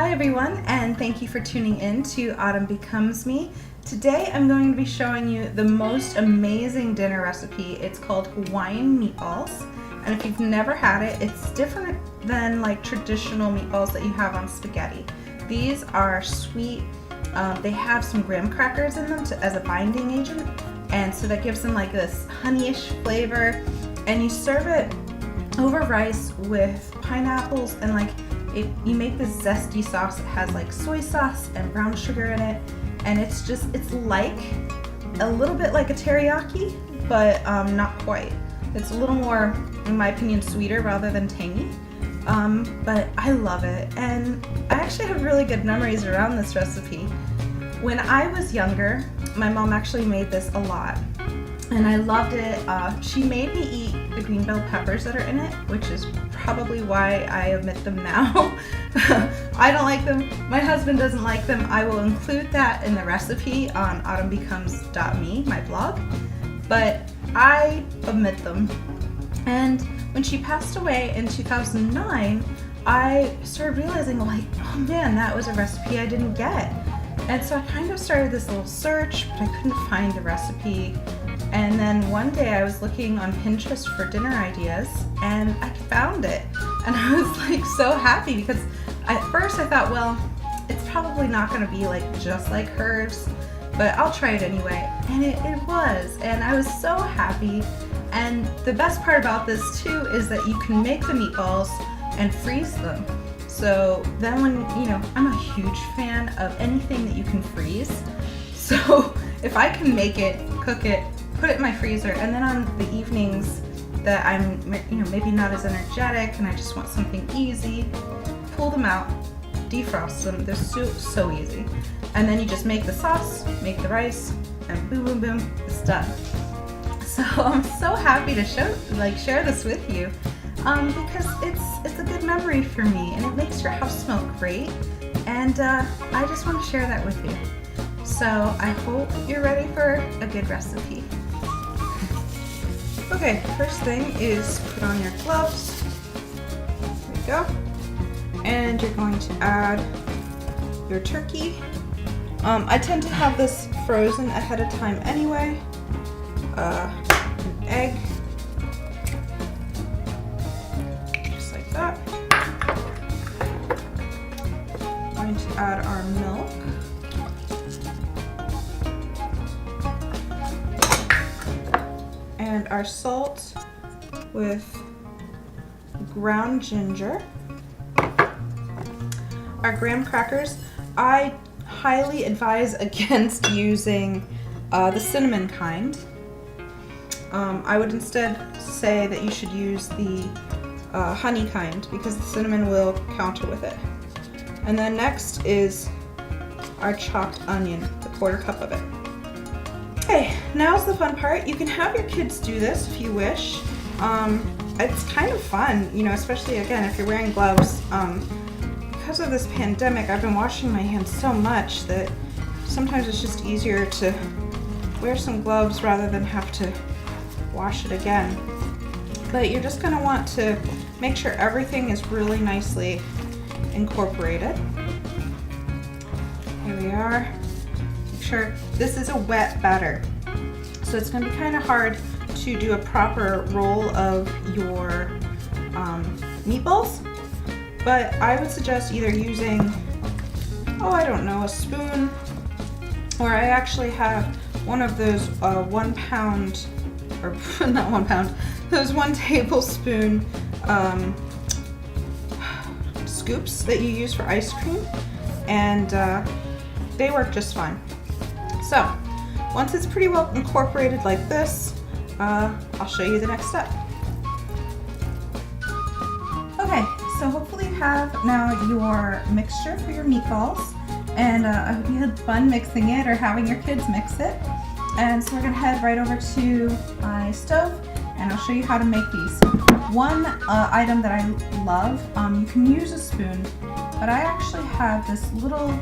Hi everyone, and thank you for tuning in to Autumn Becomes Me. Today I'm going to be showing you the most amazing dinner recipe. It's called Hawaiian meatballs, and if you've never had it, it's different than like traditional meatballs that you have on spaghetti. These are sweet. They have some graham crackers in them as a binding agent, and so that gives them like this honeyish flavor, and you serve it over rice with pineapples and like you make this zesty sauce that has like soy sauce and brown sugar in it, and it's like a little bit like a teriyaki, but not quite. It's a little more, in my opinion, sweeter rather than tangy, but I love it, and I actually have really good memories around this recipe. When I was younger, my mom actually made this a lot, and I loved it. She made me eat the green bell peppers that are in it, which is probably why I omit them now. I don't like them. My husband doesn't like them. I will include that in the recipe on autumnbecomes.me, my blog, but I omit them. And when she passed away in 2009, I started realizing, like, oh man, that was a recipe I didn't get. And so I kind of started this little search, but I couldn't find the recipe. And then one day I was looking on Pinterest for dinner ideas, and I found it. And I was like so happy, because at first I thought, well, it's probably not going to be like just like hers, but I'll try it anyway. And it was, and I was so happy. And the best part about this too is that you can make the meatballs and freeze them. So then when, I'm a huge fan of anything that you can freeze. So if I can make it, cook it, put it in my freezer, and then on the evenings that I'm maybe not as energetic and I just want something easy, pull them out, defrost them. They're so easy. And then you just make the sauce, make the rice, and boom, boom, boom, it's done. So I'm so happy to share this with you, because it's a good memory for me, and it makes your house smell great, and I just want to share that with you. So I hope you're ready for a good recipe. Okay, first thing is put on your gloves. There you go. And you're going to add your turkey. I tend to have this frozen ahead of time anyway. An egg. Just like that. I'm going to add our milk. And our salt with ground ginger. Our graham crackers. I highly advise against using the cinnamon kind. I would instead say that you should use the honey kind, because the cinnamon will counter with it. And then next is our chopped onion, the 1/4 cup of it. Okay, now's the fun part. You can have your kids do this if you wish. It's kind of fun, especially again if you're wearing gloves. Because of this pandemic, I've been washing my hands so much that sometimes it's just easier to wear some gloves rather than have to wash it again. But you're just going to want to make sure everything is really nicely incorporated. Here we are. Sure, this is a wet batter, so it's going to be kind of hard to do a proper roll of your meatballs, but I would suggest either using, a spoon, or I actually have one of those 1 pound, or not 1 pound, those 1 tablespoon scoops that you use for ice cream, and they work just fine. So, once it's pretty well incorporated like this, I'll show you the next step. Okay, so hopefully you have now your mixture for your meatballs, and I hope you had fun mixing it or having your kids mix it. And so we're going to head right over to my stove, and I'll show you how to make these. One item that I love, you can use a spoon, but I actually have this little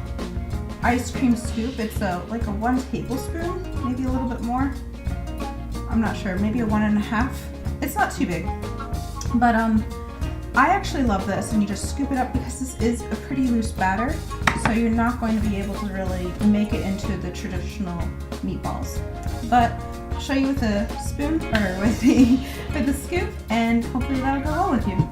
ice cream scoop. It's like a 1 tablespoon, maybe a little bit more. I'm not sure, maybe a 1 1/2. It's not too big, but I actually love this, and you just scoop it up because this is a pretty loose batter, so you're not going to be able to really make it into the traditional meatballs. But I'll show you with a spoon, or with the scoop, and hopefully that'll go well with you.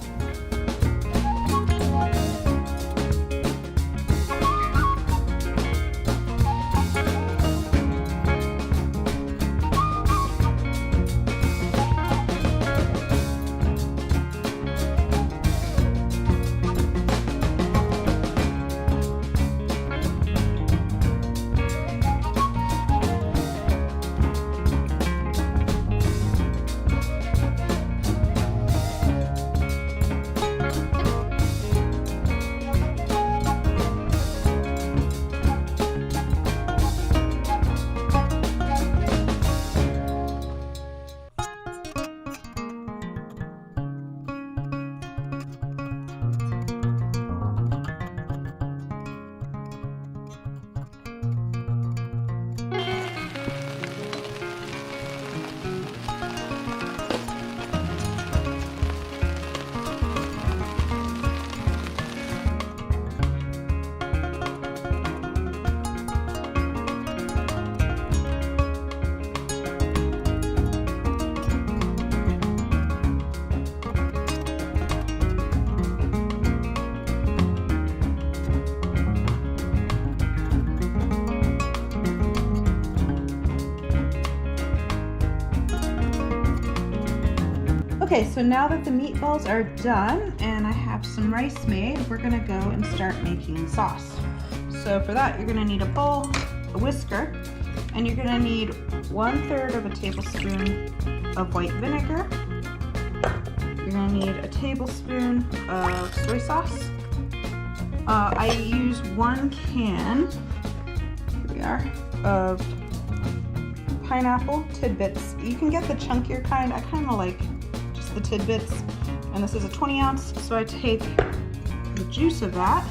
Okay, so now that the meatballs are done and I have some rice made, we're gonna go and start making sauce. So for that, you're gonna need a bowl, a whisker, and you're gonna need 1/3 of a tablespoon of white vinegar. You're gonna need a tablespoon of soy sauce. I use 1 can, here we are, of pineapple tidbits. You can get the chunkier kind. I kind of like the tidbits, and this is a 20 ounce, so I take the juice of that,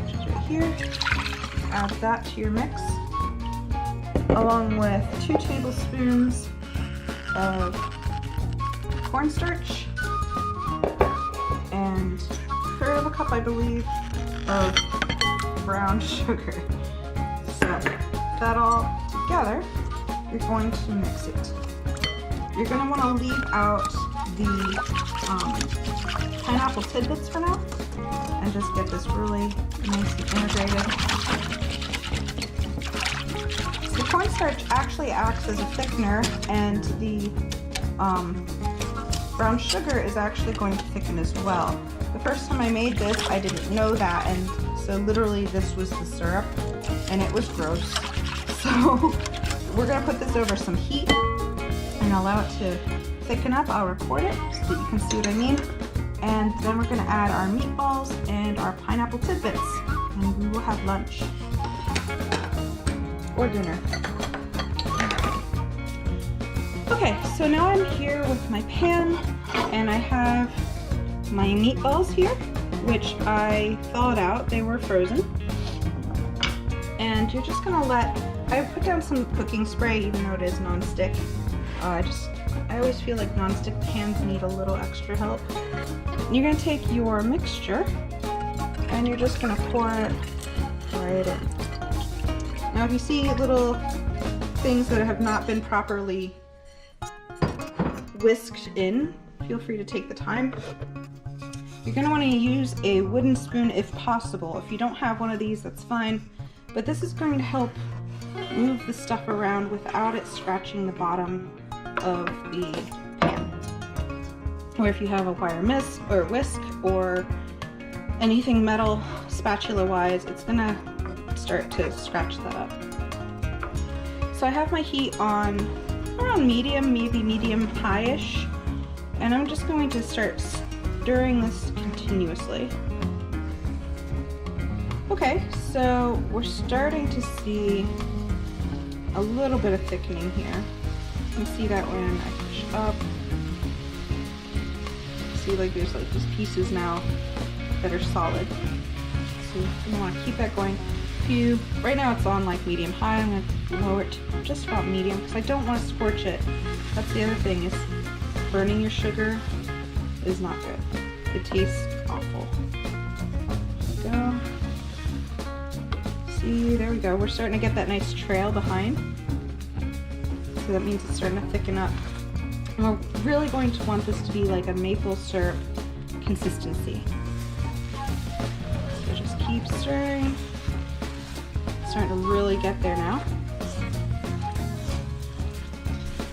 which is right here, add that to your mix, along with 2 tablespoons of cornstarch and 1/3 of a cup, I believe, of brown sugar. So that all together, you're going to mix it. You're going to want to leave out the pineapple tidbits for now, and just get this really nice and integrated. So cornstarch actually acts as a thickener, and the brown sugar is actually going to thicken as well. The first time I made this, I didn't know that, and so literally this was the syrup, and it was gross. So we're going to put this over some heat and allow it to thicken up. I'll record it so that you can see what I mean. And then we're going to add our meatballs and our pineapple tidbits, and we will have lunch or dinner. Okay, so now I'm here with my pan, and I have my meatballs here, which I thawed out. They were frozen. And you're just going to I put down some cooking spray, even though it is nonstick. I always feel like nonstick pans need a little extra help. You're going to take your mixture, and you're just going to pour it right in. Now if you see little things that have not been properly whisked in, feel free to take the time. You're going to want to use a wooden spoon if possible. If you don't have one of these, that's fine. But this is going to help move the stuff around without it scratching the bottom of the pan. Or if you have a wire whisk or anything metal spatula wise, it's gonna start to scratch that up. So I have my heat on around medium, maybe medium high-ish, and I'm just going to start stirring this continuously. Okay, so we're starting to see a little bit of thickening here. You can see that when I push up. See, like there's like these pieces now that are solid. So you want to keep that going. Right now it's on like medium high. I'm going to lower it to just about medium because I don't want to scorch it. That's the other thing, is burning your sugar is not good. it tastes awful. There we go. See, there we go. We're starting to get that nice trail behind. So that means it's starting to thicken up. And we're really going to want this to be like a maple syrup consistency. So just keep stirring. It's starting to really get there now.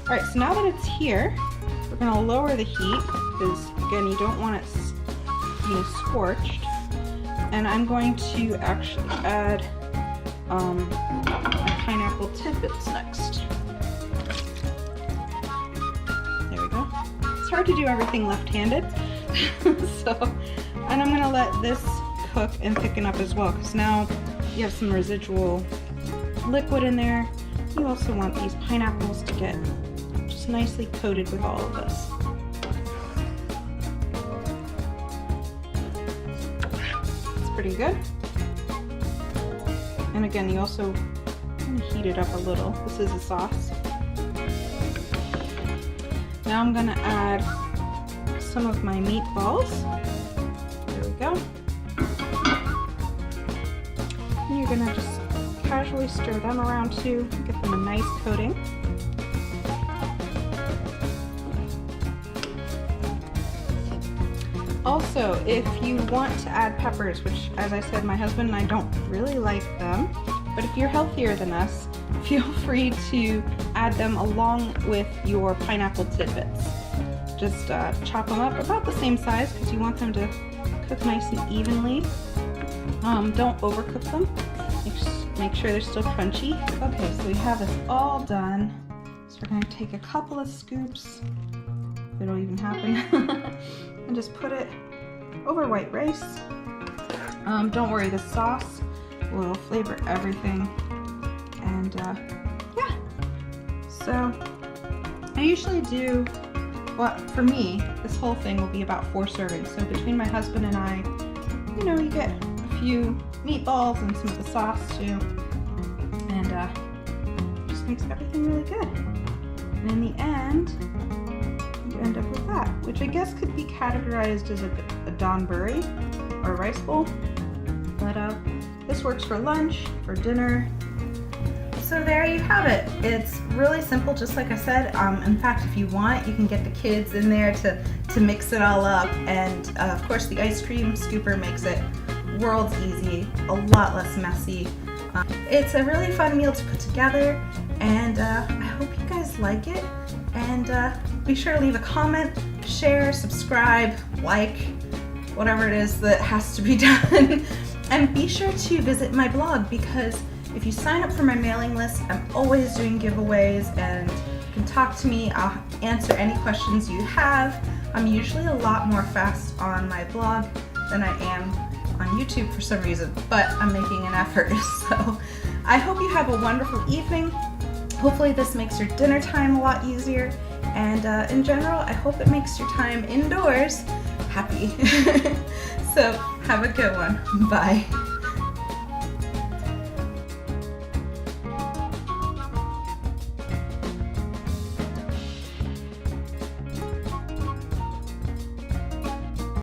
All right, so now that it's here, we're gonna lower the heat because again, you don't want it, scorched. And I'm going to actually add my pineapple tidbits next. There we go. It's hard to do everything left-handed, and I'm gonna let this cook and thicken up as well because now you have some residual liquid in there. You also want these pineapples to get just nicely coated with all of this. It's pretty good. And again, you also heat it up a little. This is a sauce. Now I'm gonna add some of my meatballs. There we go. And you're gonna just casually stir them around too, get them a nice coating. Also, if you want to add peppers, which as I said, my husband and I don't really like them, but if you're healthier than us, feel free to add them along with your pineapple tidbits. Just chop them up about the same size because you want them to cook nice and evenly. Don't overcook them. Make sure they're still crunchy. Okay, so we have this all done. So we're going to take a couple of scoops, if it'll even happen, and just put it over white rice. Don't worry, the sauce will flavor everything. And yeah, so I usually do, well, for me, this whole thing will be about 4 servings. So between my husband and I, you get a few meatballs and some of the sauce too, and just makes everything really good. And in the end, you end up with that, which I guess could be categorized as a donburi or a rice bowl, but this works for lunch, for dinner. So there you have it. It's really simple, just like I said. In fact, if you want, you can get the kids in there to mix it all up, and of course the ice cream scooper makes it world's easy, a lot less messy. It's a really fun meal to put together, and I hope you guys like it. And be sure to leave a comment, share, subscribe, like, whatever it is that has to be done. And be sure to visit my blog, because if you sign up for my mailing list, I'm always doing giveaways, and you can talk to me. I'll answer any questions you have. I'm usually a lot more fast on my blog than I am on YouTube for some reason, but I'm making an effort. So I hope you have a wonderful evening. Hopefully this makes your dinner time a lot easier, and in general, I hope it makes your time indoors happy. So have a good one. Bye.